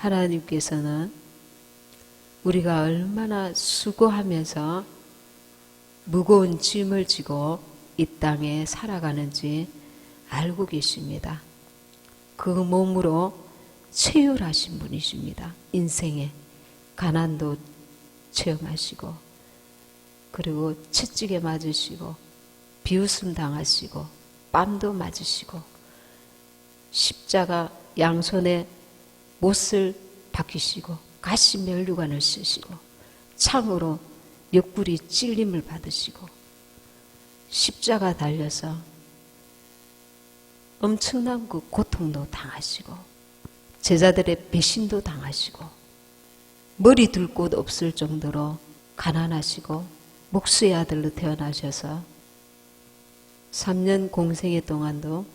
하나님께서는 우리가 얼마나 수고하면서 무거운 짐을 지고 이 땅에 살아가는지 알고 계십니다. 그 몸으로 체휼하신 분이십니다. 인생에 가난도 체험하시고, 그리고 채찍에 맞으시고, 비웃음 당하시고, 뺨도 맞으시고, 십자가 양손에 못을 박히시고, 가시 면류관을 쓰시고, 창으로 옆구리 찔림을 받으시고, 십자가 달려서 엄청난 그 고통도 당하시고, 제자들의 배신도 당하시고, 머리 둘 곳 없을 정도로 가난하시고 목수의 아들로 태어나셔서 3년 공생애 동안도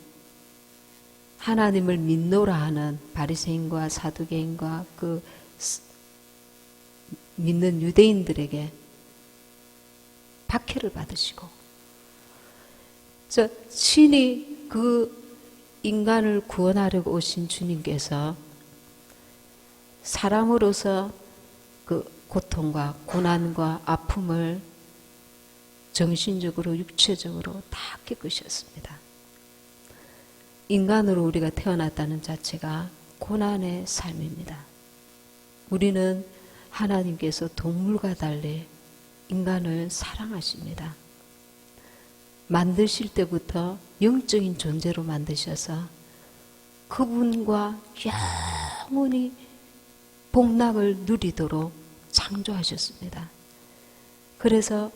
하나님을 믿노라 하는 바리새인과 사두개인과 그 믿는 유대인들에게 박해를 받으시고, 친히 그 인간을 구원하려고 오신 주님께서 사람으로서 그 고통과 고난과 아픔을 정신적으로 육체적으로 다 겪으셨습니다. 인간으로 우리가 태어났다는 자체가 고난의 삶입니다. 우리는 하나님께서 동물과 달리 인간을 사랑하십니다. 만드실 때부터 영적인 존재로 만드셔서 그분과 영원히 복락을 누리도록 창조하셨습니다. 그래서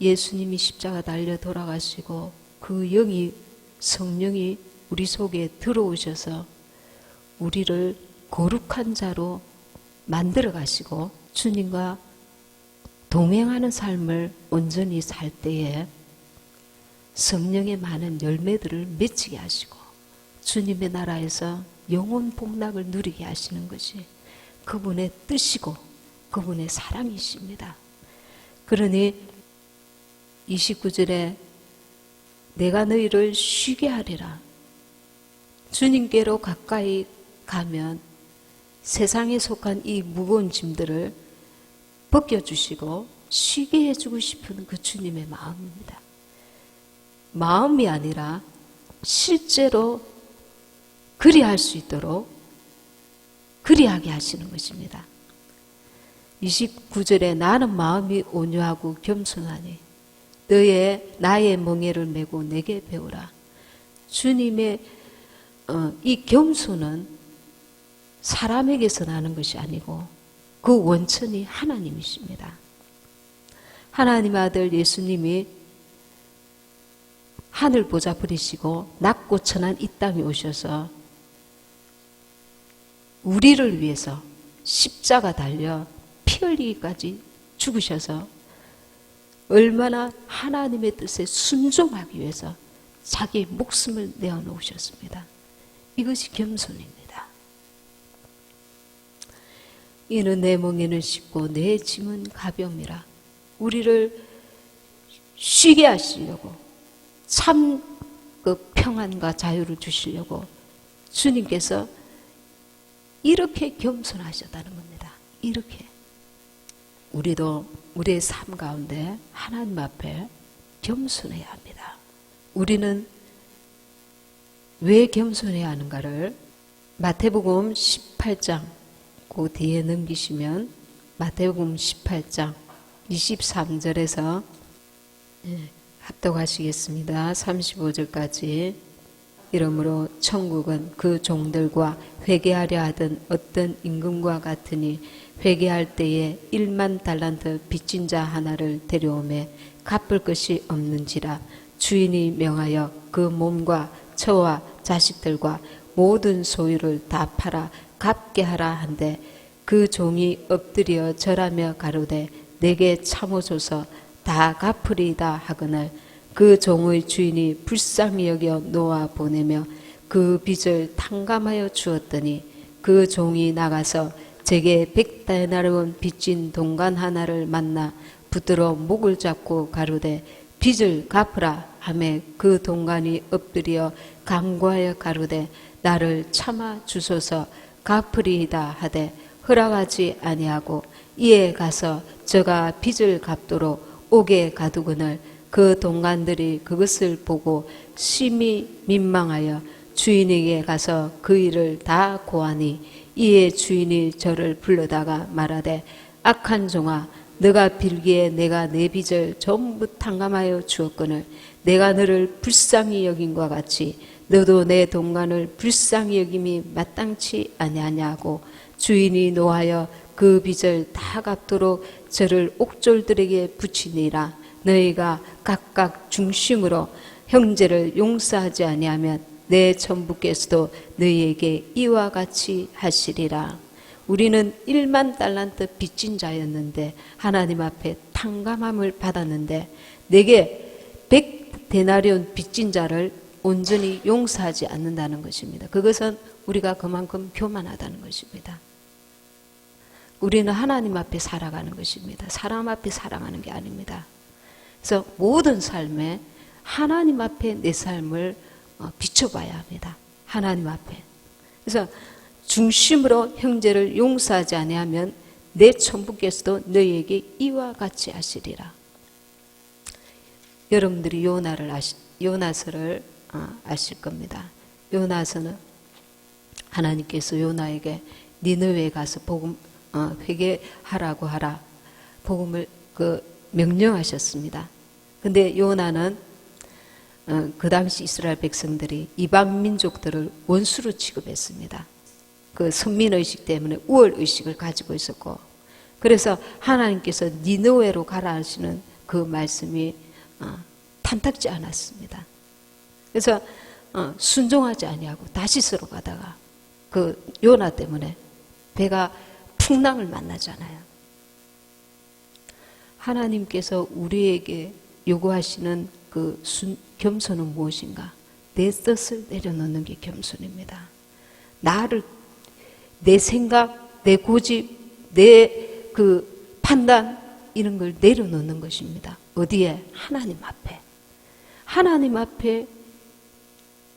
예수님이 십자가 달려 돌아가시고 그 영이, 성령이 우리 속에 들어오셔서 우리를 거룩한 자로 만들어 가시고 주님과 동행하는 삶을 온전히 살 때에 성령의 많은 열매들을 맺히게 하시고 주님의 나라에서 영원 복락을 누리게 하시는 것이 그분의 뜻이고 그분의 사랑이십니다. 그러니 29절에 내가 너희를 쉬게 하리라. 주님께로 가까이 가면 세상에 속한 이 무거운 짐들을 벗겨주시고 쉬게 해주고 싶은 그 주님의 마음입니다. 마음이 아니라 실제로 그리할 수 있도록 그리하게 하시는 것입니다. 29절에 나는 마음이 온유하고 겸손하니 나의 멍에를 메고 내게 배우라. 주님의 이 겸손은 사람에게서 나는 것이 아니고 그 원천이 하나님이십니다. 하나님 아들 예수님이 하늘 보좌 버리시고 낮고 천한 이 땅에 오셔서 우리를 위해서 십자가 달려 피 흘리기까지 죽으셔서 얼마나 하나님의 뜻에 순종하기 위해서 자기 목숨을 내어놓으셨습니다. 이것이 겸손입니다. 이는 내 멍에는 쉽고 내 짐은 가벼움이라. 우리를 쉬게 하시려고 참 그 평안과 자유를 주시려고 주님께서 이렇게 겸손하셨다는 겁니다. 이렇게 우리도 우리의 삶 가운데 하나님 앞에 겸손해야 합니다. 우리는 왜 겸손해야 하는가를 마태복음 18장 그 뒤에 넘기시면 마태복음 18장 23절에서 합독하시겠습니다. 35절까지. 이러므로 천국은 그 종들과 회개하려 하던 어떤 임금과 같으니 회개할 때에 1만 달란트 빚진 자 하나를 데려오매 갚을 것이 없는지라. 주인이 명하여 그 몸과 처와 자식들과 모든 소유를 다 팔아 갚게 하라 한데 그 종이 엎드려 절하며 가로되 내게 참으소서 다 갚으리이다 하거늘 그 종의 주인이 불쌍히 여겨 놓아 보내며 그 빚을 탕감하여 주었더니 그 종이 나가서 제게 100데나리온 빚진 동관 하나를 만나 붙들어 목을 잡고 가로되 빚을 갚으라 하매 그 동관이 엎드려 간구하여 가로되 나를 참아 주소서 갚으리이다 하되 허락하지 아니하고 이에 가서 저가 빚을 갚도록 옥에 가두거늘 그 동관들이 그것을 보고 심히 민망하여 주인에게 가서 그 일을 다 고하니 이에 주인이 저를 불러다가 말하되 악한 종아 너가 빌기에 내가 내 빚을 전부 탕감하여 주었거늘 내가 너를 불쌍히 여김과 같이 너도 내 동관을 불쌍히 여김이 마땅치 아니하냐고 주인이 노하여 그 빚을 다 갚도록 저를 옥졸들에게 붙이니라. 너희가 각각 중심으로 형제를 용서하지 아니하면 내 천부께서도 너희에게 이와 같이 하시리라. 우리는 1만 달란트 빚진 자였는데 하나님 앞에 탕감함을 받았는데 내게 100데나리온 빚진 자를 온전히 용서하지 않는다는 것입니다. 그것은 우리가 그만큼 교만하다는 것입니다. 우리는 하나님 앞에 살아가는 것입니다. 사람 앞에 살아가는 게 아닙니다. 그래서 모든 삶에 하나님 앞에 내 삶을 비춰봐야 합니다. 하나님 앞에. 그래서 중심으로 형제를 용서하지 아니하면 내 천부께서도 너희에게 이와 같이 하시리라. 여러분들이 요나서를 아실 겁니다. 요나서는 하나님께서 요나에게 니느웨에 가서 복음 회개하라고 하라 복음을 명령하셨습니다. 근데 요나는 그 당시 이스라엘 백성들이 이방 민족들을 원수로 취급했습니다. 그 선민의식 때문에 우월의식을 가지고 있었고 그래서 하나님께서 니느웨로 가라 하시는 그 말씀이 탐탁지 않았습니다. 그래서 순종하지 아니하고 다시스로 가다가 그 요나 때문에 배가 풍랑을 만나잖아요. 하나님께서 우리에게 요구하시는 그 겸손은 무엇인가? 내 뜻을 내려놓는 게 겸손입니다. 내 생각, 내 고집, 내 그 판단 이런 걸 내려놓는 것입니다. 어디에? 하나님 앞에. 하나님 앞에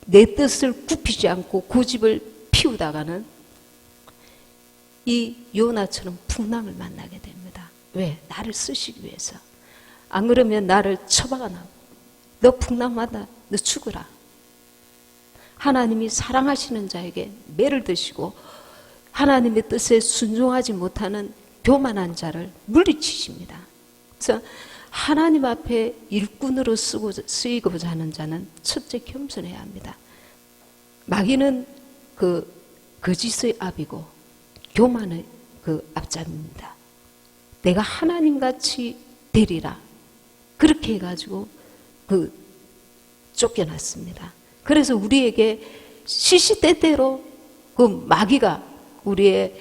내 뜻을 굽히지 않고 고집을 피우다가는 이 요나처럼 풍랑을 만나게 됩니다. 왜? 나를 쓰시기 위해서. 안 그러면 나를 처박아놔. 너 풍랑 만나. 너 죽어라. 하나님이 사랑하시는 자에게 매를 드시고 하나님의 뜻에 순종하지 못하는 교만한 자를 물리치십니다. 그래서 하나님 앞에 일꾼으로 쓰이고자 하는 자는 첫째 겸손해야 합니다. 마귀는 그 거짓의 앞이고 교만의 그 앞잡입니다. 내가 하나님같이 되리라. 그렇게 해가지고 쫓겨났습니다. 그래서 우리에게 시시때때로 그 마귀가 우리의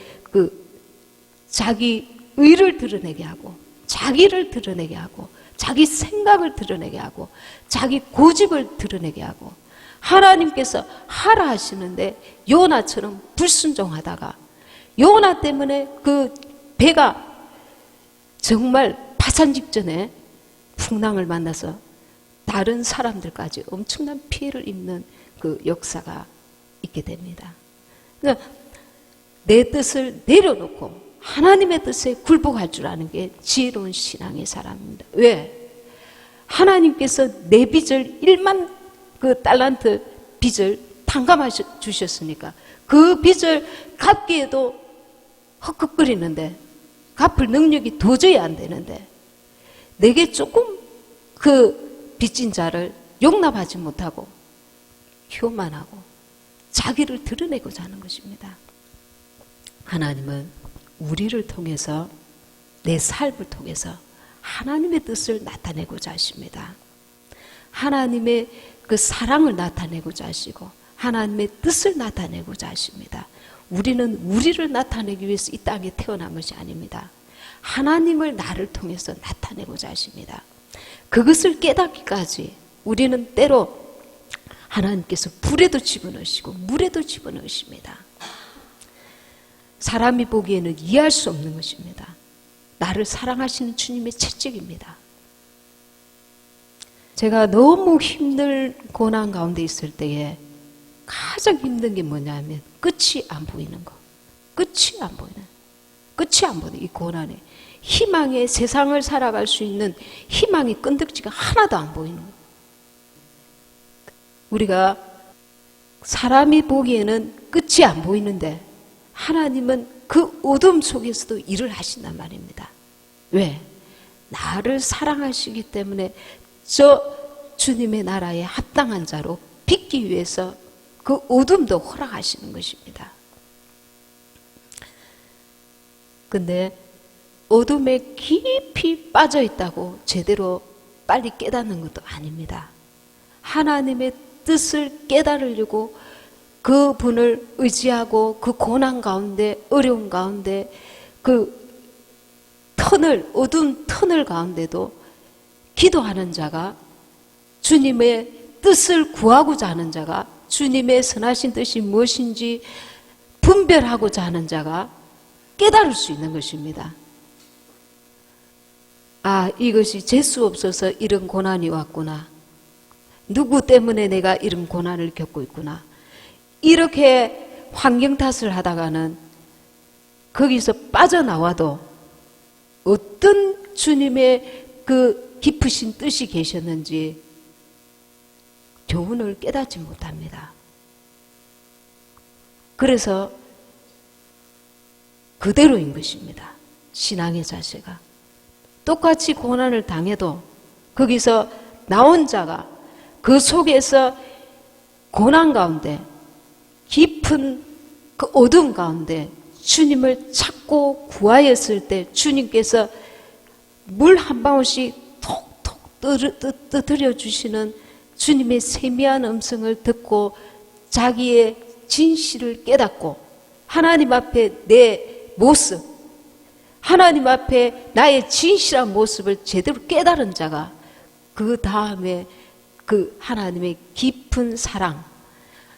자기 의를 드러내게 하고 자기를 드러내게 하고 자기 생각을 드러내게 하고 자기 고집을 드러내게 하고 하나님께서 하라 하시는데 요나처럼 불순종하다가 요나 때문에 그 배가 정말 파산 직전에 풍랑을 만나서 다른 사람들까지 엄청난 피해를 입는 그 역사가 있게 됩니다. 그러니까 내 뜻을 내려놓고 하나님의 뜻에 굴복할 줄 아는 게 지혜로운 신앙의 사람입니다. 왜? 하나님께서 내 빚을 1만 그 달란트 빚을 탕감하셔 주셨으니까 그 빚을 갚기에도 헉헉거리는데 갚을 능력이 도저히 안 되는데 내게 조금 그 빚진 자를 용납하지 못하고 교만하고 자기를 드러내고자 하는 것입니다. 하나님은 우리를 통해서 내 삶을 통해서 하나님의 뜻을 나타내고자 하십니다. 하나님의 그 사랑을 나타내고자 하시고 하나님의 뜻을 나타내고자 하십니다. 우리는 우리를 나타내기 위해서 이 땅에 태어난 것이 아닙니다. 하나님을 나를 통해서 나타내고자 하십니다. 그것을 깨닫기까지 우리는 때로 하나님께서 불에도 집어넣으시고 물에도 집어넣으십니다. 사람이 보기에는 이해할 수 없는 것입니다. 나를 사랑하시는 주님의 채찍입니다. 제가 너무 힘든 고난 가운데 있을 때에 가장 힘든 게 뭐냐면 끝이 안 보이는 거. 끝이 안 보이는 이 고난에 희망의 세상을 살아갈 수 있는 희망의 끈덕지가 하나도 안 보이는 거예요. 우리가 사람이 보기에는 끝이 안 보이는데 하나님은 그 어둠 속에서도 일을 하신단 말입니다. 왜? 나를 사랑하시기 때문에 저 주님의 나라에 합당한 자로 빚기 위해서 그 어둠도 허락하시는 것입니다. 근데 어둠에 깊이 빠져 있다고 제대로 빨리 깨닫는 것도 아닙니다. 하나님의 뜻을 깨달으려고 그분을 의지하고 그 고난 가운데, 어려움 가운데, 그 어두운 터널 가운데도 기도하는 자가, 주님의 뜻을 구하고자 하는 자가, 주님의 선하신 뜻이 무엇인지 분별하고자 하는 자가 깨달을 수 있는 것입니다. 아, 이것이 재수 없어서 이런 고난이 왔구나. 누구 때문에 내가 이런 고난을 겪고 있구나. 이렇게 환경 탓을 하다가는 거기서 빠져나와도 어떤 주님의 그 깊으신 뜻이 계셨는지 교훈을 깨닫지 못합니다. 그래서 그대로인 것입니다. 신앙의 자세가. 똑같이 고난을 당해도 거기서 나온 자가 그 속에서 고난 가운데 깊은 그 어둠 가운데 주님을 찾고 구하였을 때 주님께서 물 한 방울씩 톡톡 떠들여 주시는 주님의 세미한 음성을 듣고 자기의 진실을 깨닫고 하나님 앞에 내 모습, 하나님 앞에 나의 진실한 모습을 제대로 깨달은 자가 그 다음에 그 하나님의 깊은 사랑,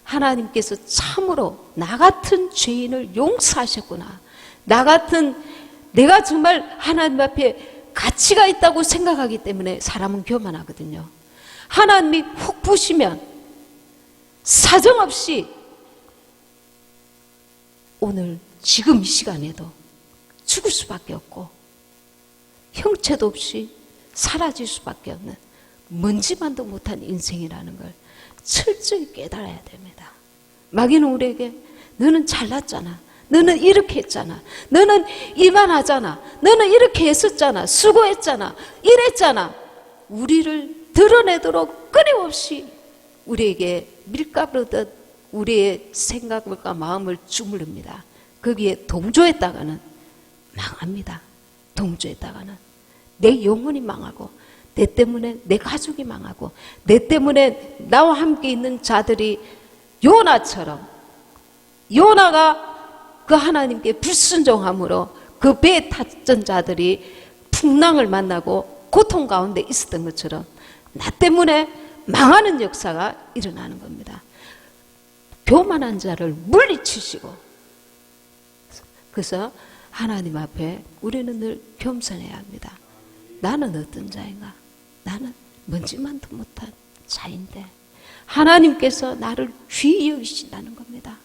하나님께서 참으로 나 같은 죄인을 용서하셨구나. 내가 정말 하나님 앞에 가치가 있다고 생각하기 때문에 사람은 교만하거든요. 하나님이 훅 부시면 사정없이 오늘 지금 이 시간에도 죽을 수밖에 없고 형체도 없이 사라질 수밖에 없는 먼지만도 못한 인생이라는 걸 철저히 깨달아야 됩니다. 마귀는 우리에게 너는 잘났잖아. 너는 이렇게 했잖아. 너는 이만하잖아. 너는 이렇게 했었잖아. 수고했잖아. 이랬잖아. 우리를 드러내도록 끊임없이 우리에게 밀가루듯 우리의 생각과 마음을 주무릅니다. 거기에 동조했다가는 망합니다. 동조했다가는 내 영혼이 망하고 내 때문에 내 가족이 망하고 내 때문에 나와 함께 있는 자들이 요나처럼 요나가 그 하나님께 불순종함으로 그 배에 탔던 자들이 풍랑을 만나고 고통 가운데 있었던 것처럼 나 때문에 망하는 역사가 일어나는 겁니다. 교만한 자를 물리치시고 그래서 하나님 앞에 우리는 늘 겸손해야 합니다. 나는 어떤 자인가? 나는 먼지만도 못한 자인데 하나님께서 나를 귀히 여기신다는 겁니다.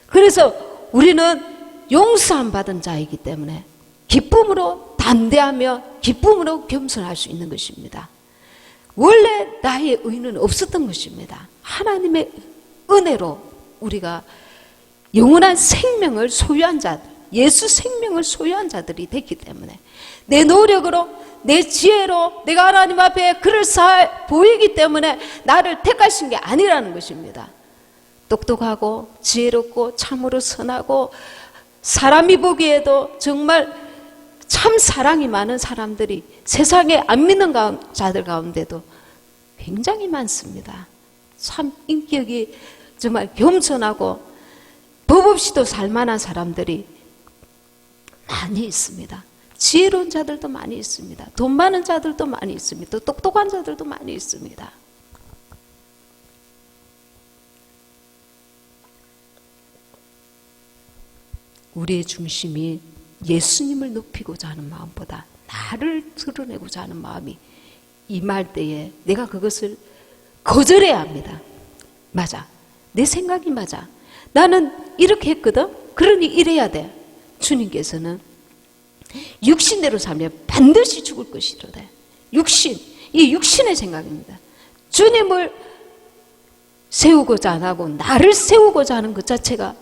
그래서 우리는 용서함 받은 자이기 때문에 기쁨으로 담대하며 기쁨으로 겸손할 수 있는 것입니다. 원래 나의 의는 없었던 것입니다. 하나님의 은혜로 우리가 영원한 생명을 소유한 자들, 예수 생명을 소유한 자들이 됐기 때문에 내 노력으로 내 지혜로 내가 하나님 앞에 그럴싸해 보이기 때문에 나를 택하신 게 아니라는 것입니다. 똑똑하고 지혜롭고 참으로 선하고 사람이 보기에도 정말 참 사랑이 많은 사람들이 세상에 안 믿는 자들 가운데도 굉장히 많습니다. 참 인격이 정말 겸손하고 법 없이도 살만한 사람들이 많이 있습니다. 지혜로운 자들도 많이 있습니다. 돈 많은 자들도 많이 있습니다. 똑똑한 자들도 많이 있습니다. 우리의 중심이 예수님을 높이고자 하는 마음보다 나를 드러내고자 하는 마음이 임할 때에 내가 그것을 거절해야 합니다. 맞아. 내 생각이 맞아. 나는 이렇게 했거든. 그러니 이래야 돼. 주님께서는 육신대로 살면 반드시 죽을 것이로되. 육신, 이 육신의 생각입니다. 주님을 세우고자 안 하고 나를 세우고자 하는 것 자체가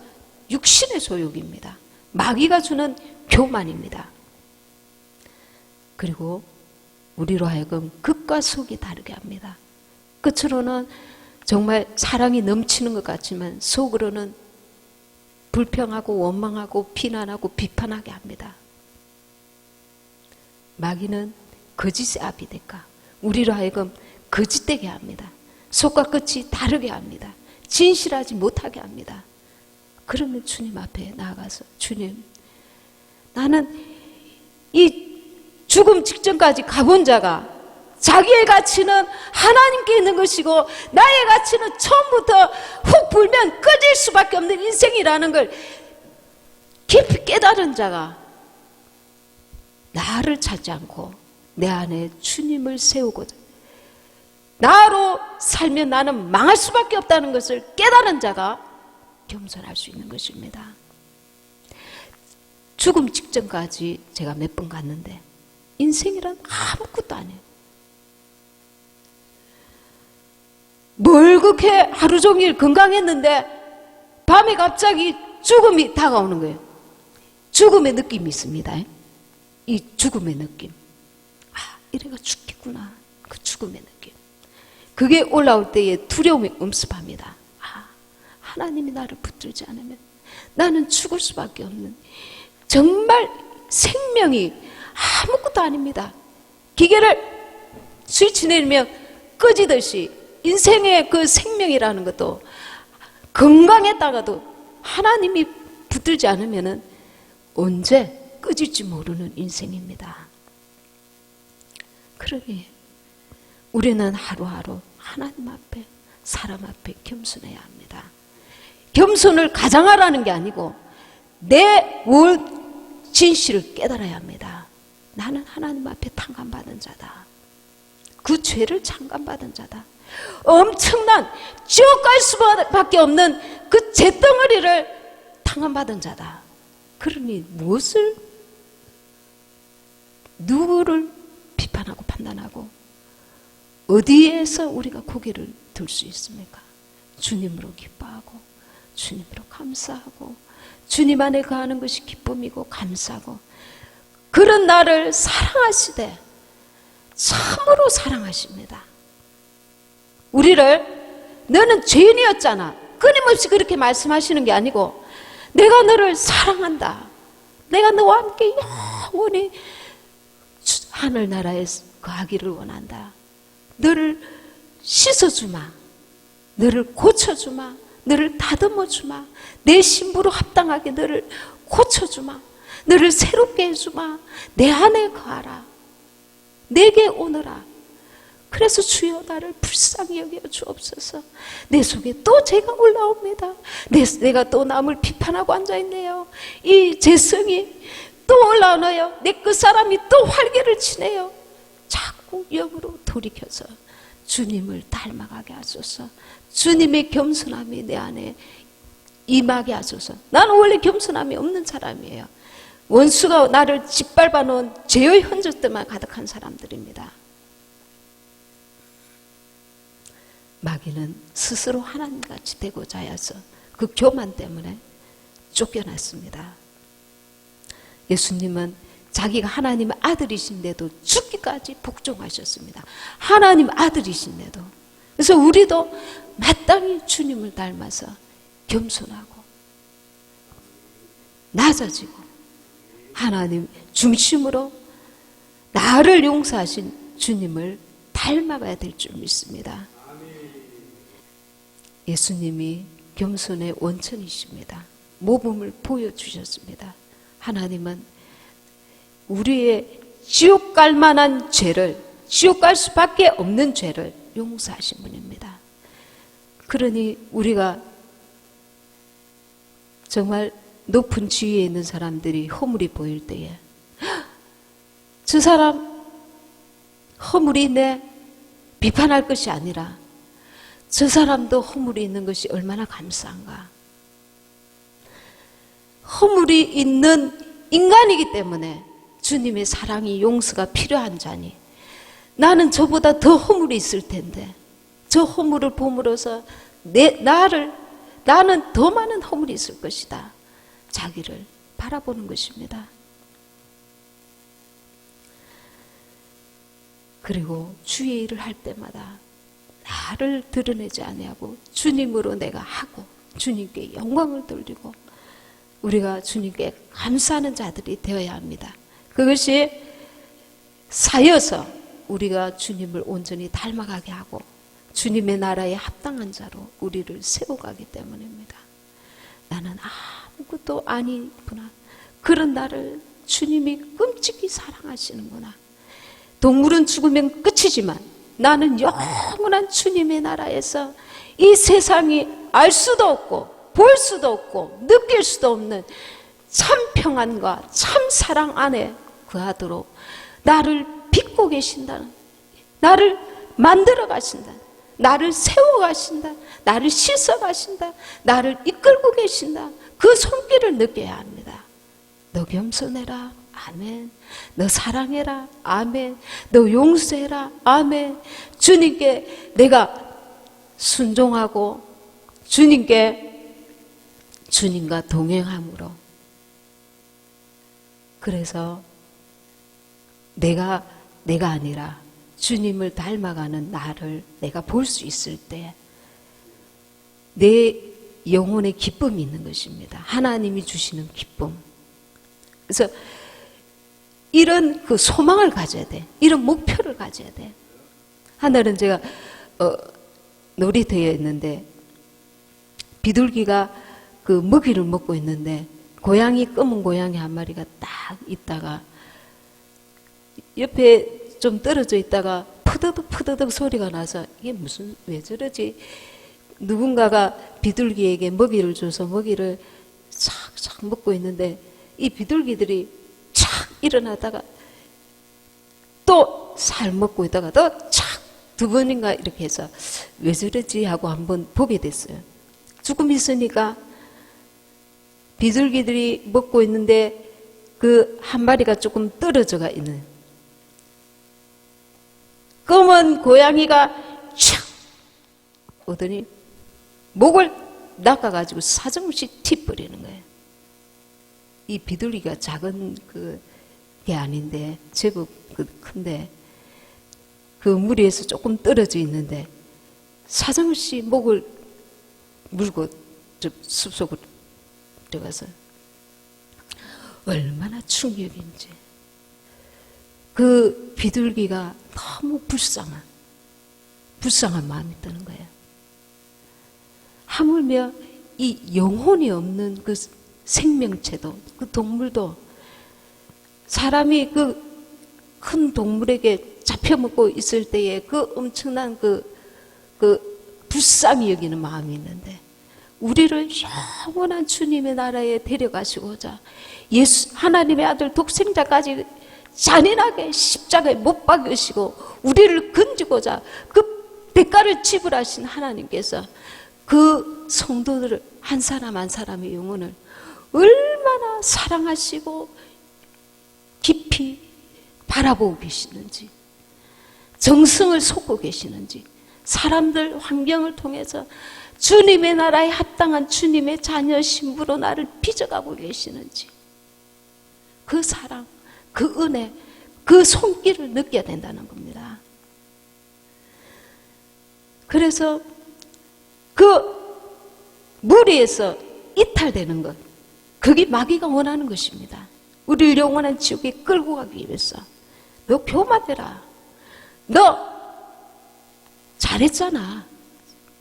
육신의 소욕입니다. 마귀가 주는 교만입니다. 그리고 우리로 하여금 겉과 속이 다르게 합니다. 겉으로는 정말 사랑이 넘치는 것 같지만 속으로는 불평하고 원망하고 비난하고 비판하게 합니다. 마귀는 거짓의 아비데까 우리로 하여금 거짓되게 합니다. 속과 끝이 다르게 합니다. 진실하지 못하게 합니다. 그러면 주님 앞에 나아가서 주님, 나는 이 죽음 직전까지 가본 자가 자기의 가치는 하나님께 있는 것이고 나의 가치는 처음부터 훅 불면 꺼질 수밖에 없는 인생이라는 걸 깊이 깨달은 자가 나를 찾지 않고 내 안에 주님을 세우고자 나로 살면 나는 망할 수밖에 없다는 것을 깨달은 자가 겸손할 수 있는 것입니다. 죽음 직전까지 제가 몇 번 갔는데 인생이란 아무것도 아니에요. 뭘 그렇게 하루 종일 건강했는데 밤에 갑자기 죽음이 다가오는 거예요. 죽음의 느낌이 있습니다. 이 죽음의 느낌. 아, 이래가 죽겠구나. 그 죽음의 느낌. 그게 올라올 때에 두려움이 엄습합니다. 아, 하나님이 나를 붙들지 않으면 나는 죽을 수밖에 없는, 정말 생명이 아무것도 아닙니다. 기계를 스위치 내리면 꺼지듯이 인생의 그 생명이라는 것도 건강했다가도 하나님이 붙들지 않으면 언제 꺼질지 모르는 인생입니다. 그러니 우리는 하루하루 하나님 앞에, 사람 앞에 겸손해야 합니다. 겸손을 가장하라는 게 아니고 내 진실을 깨달아야 합니다. 나는 하나님 앞에 탕감받은 자다. 그 죄를 창감받은 자다. 엄청난 지옥 갈 수밖에 없는 그 죄덩어리를 탕감받은 자다. 그러니 누구를 비판하고 판단하고 어디에서 우리가 고개를 들 수 있습니까? 주님으로 기뻐하고 주님으로 감사하고 주님 안에 거하는 것이 기쁨이고 감사하고, 그런 나를 사랑하시되 참으로 사랑하십니다. 우리를 너는 죄인이었잖아 끊임없이 그렇게 말씀하시는 게 아니고 내가 너를 사랑한다. 내가 너와 함께 영원히 하늘나라에 거하기를 원한다. 너를 씻어주마. 너를 고쳐주마. 너를 다듬어주마. 내 신부로 합당하게 너를 고쳐주마. 너를 새롭게 해주마. 내 안에 거하라. 내게 오너라. 그래서 주여 나를 불쌍히 여겨 주옵소서. 내 속에 또 죄가 올라옵니다. 내가 또 남을 비판하고 앉아있네요. 이 죄성이 또 올라오네요. 내 끝사람이 또 활개를 치네요. 자꾸 영으로 돌이켜서 주님을 닮아가게 하소서. 주님의 겸손함이 내 안에 임하게 하소서. 나는 원래 겸손함이 없는 사람이에요. 원수가 나를 짓밟아 놓은 죄의 흔적들만 가득한 사람들입니다. 마귀는 스스로 하나님같이 되고자 하여서 그 교만 때문에 쫓겨났습니다. 예수님은 자기가 하나님의 아들이신데도 죽기까지 복종하셨습니다. 하나님 아들이신데도. 그래서 우리도 마땅히 주님을 닮아서 겸손하고 낮아지고 하나님 중심으로 나를 용서하신 주님을 닮아가야 될 줄 믿습니다. 예수님이 겸손의 원천이십니다. 모범을 보여주셨습니다. 하나님은 우리의 지옥 갈 만한 죄를, 지옥 갈 수밖에 없는 죄를 용서하신 분입니다. 그러니 우리가 정말 높은 지위에 있는 사람들이 허물이 보일 때에 저 사람 허물이 있네 비판할 것이 아니라 저 사람도 허물이 있는 것이 얼마나 감사한가. 허물이 있는 인간이기 때문에 주님의 사랑이 용서가 필요한 자니 나는 저보다 더 허물이 있을 텐데 저 허물을 봄으로써 나는 더 많은 허물이 있을 것이다. 자기를 바라보는 것입니다. 그리고 주의 일을 할 때마다 나를 드러내지 아니하고 주님으로 내가 하고 주님께 영광을 돌리고 우리가 주님께 감사하는 자들이 되어야 합니다. 그것이 쌓여서 우리가 주님을 온전히 닮아가게 하고 주님의 나라에 합당한 자로 우리를 세워가기 때문입니다. 나는 아무것도 아니구나. 그런 나를 주님이 끔찍히 사랑하시는구나. 동물은 죽으면 끝이지만 나는 영원한 주님의 나라에서 이 세상이 알 수도 없고 볼 수도 없고 느낄 수도 없는 참 평안과 참 사랑 안에 거하도록 나를 빚고 계신다. 나를 만들어 가신다. 나를 세워 가신다. 나를 씻어 가신다. 나를 이끌고 계신다. 그 손길을 느껴야 합니다. 너 겸손해라. 아멘. 너 사랑해라. 아멘. 너 용서해라. 아멘. 주님께 내가 순종하고 주님과 동행함으로 그래서 내가 아니라 주님을 닮아가는 나를 내가 볼 수 있을 때 내 영혼의 기쁨이 있는 것입니다. 하나님이 주시는 기쁨. 그래서 이런 그 소망을 가져야 돼. 이런 목표를 가져야 돼. 하늘은 제가 놀이터에 있는데 비둘기가 그 먹이를 먹고 있는데 검은 고양이 한 마리가 딱 있다가 옆에 좀 떨어져 있다가 푸드득 소리가 나서 이게 왜 저러지? 누군가가 비둘기에게 먹이를 줘서 먹이를 착착 먹고 있는데 이 비둘기들이 착 일어나다가 또 살 먹고 있다가 또 착 두 번인가 이렇게 해서 왜 저러지 하고 한번 보게 됐어요. 조금 있으니까 비둘기들이 먹고 있는데 그 한 마리가 조금 떨어져가 있는 검은 고양이가 촥 오더니 목을 낚아가지고 사정없이 튀버리는 거예요. 이 비둘기가 작은 게 아닌데 제법 큰데 그 무리에서 조금 떨어져 있는데 사정없이 목을 물고 숲속으로 들어가서 얼마나 충격인지 그 비둘기가 너무 불쌍한 마음이 드는 거예요. 하물며 이 영혼이 없는 그 생명체도 그 동물도 사람이 그 큰 동물에게 잡혀먹고 있을 때에 그 엄청난 그 불쌍히 여기는 마음이 있는데 우리를 영원한 주님의 나라에 데려가시고자 하나님의 아들 독생자까지 잔인하게 십자가에 못 박으시고 우리를 건지고자 그 대가를 지불하신 하나님께서 그 성도들을 한 사람 한 사람의 영혼을 얼마나 사랑하시고 깊이 바라보고 계시는지 정성을 쏟고 계시는지 사람들 환경을 통해서 주님의 나라에 합당한 주님의 자녀 신부로 나를 빚어가고 계시는지 그 사랑, 그 은혜, 그 손길을 느껴야 된다는 겁니다. 그래서 그 무리에서 이탈되는 것, 그게 마귀가 원하는 것입니다. 우리를 영원한 지옥에 끌고 가기 위해서 너 교만해라. 너 잘했잖아.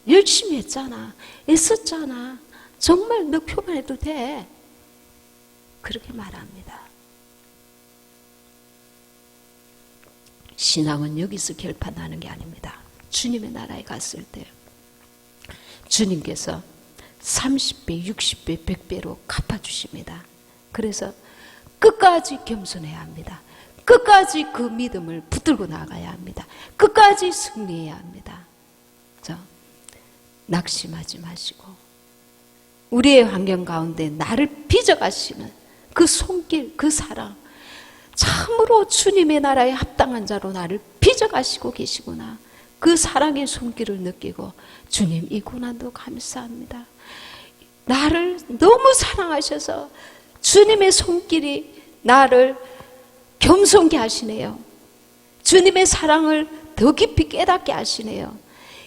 열심히 했잖아. 애썼잖아. 정말 너 교만해도 돼. 그렇게 말합니다. 신앙은 여기서 결판나는 게 아닙니다. 주님의 나라에 갔을 때 주님께서 30배, 60배, 100배로 갚아주십니다. 그래서 끝까지 겸손해야 합니다. 끝까지 그 믿음을 붙들고 나가야 합니다. 끝까지 승리해야 합니다. 낙심하지 마시고 우리의 환경 가운데 나를 빚어가시는 그 손길, 그 사랑, 참으로 주님의 나라에 합당한 자로 나를 빚어가시고 계시구나. 그 사랑의 손길을 느끼고 주님 이 고난도 감사합니다. 나를 너무 사랑하셔서 주님의 손길이 나를 겸손케 하시네요. 주님의 사랑을 더 깊이 깨닫게 하시네요.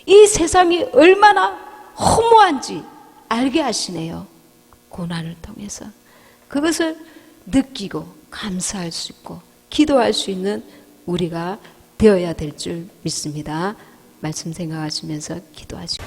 이 세상이 얼마나 허무한지 알게 하시네요. 고난을 통해서 그것을 느끼고 감사할 수 있고 기도할 수 있는 우리가 되어야 될 줄 믿습니다. 말씀 생각하시면서 기도하시고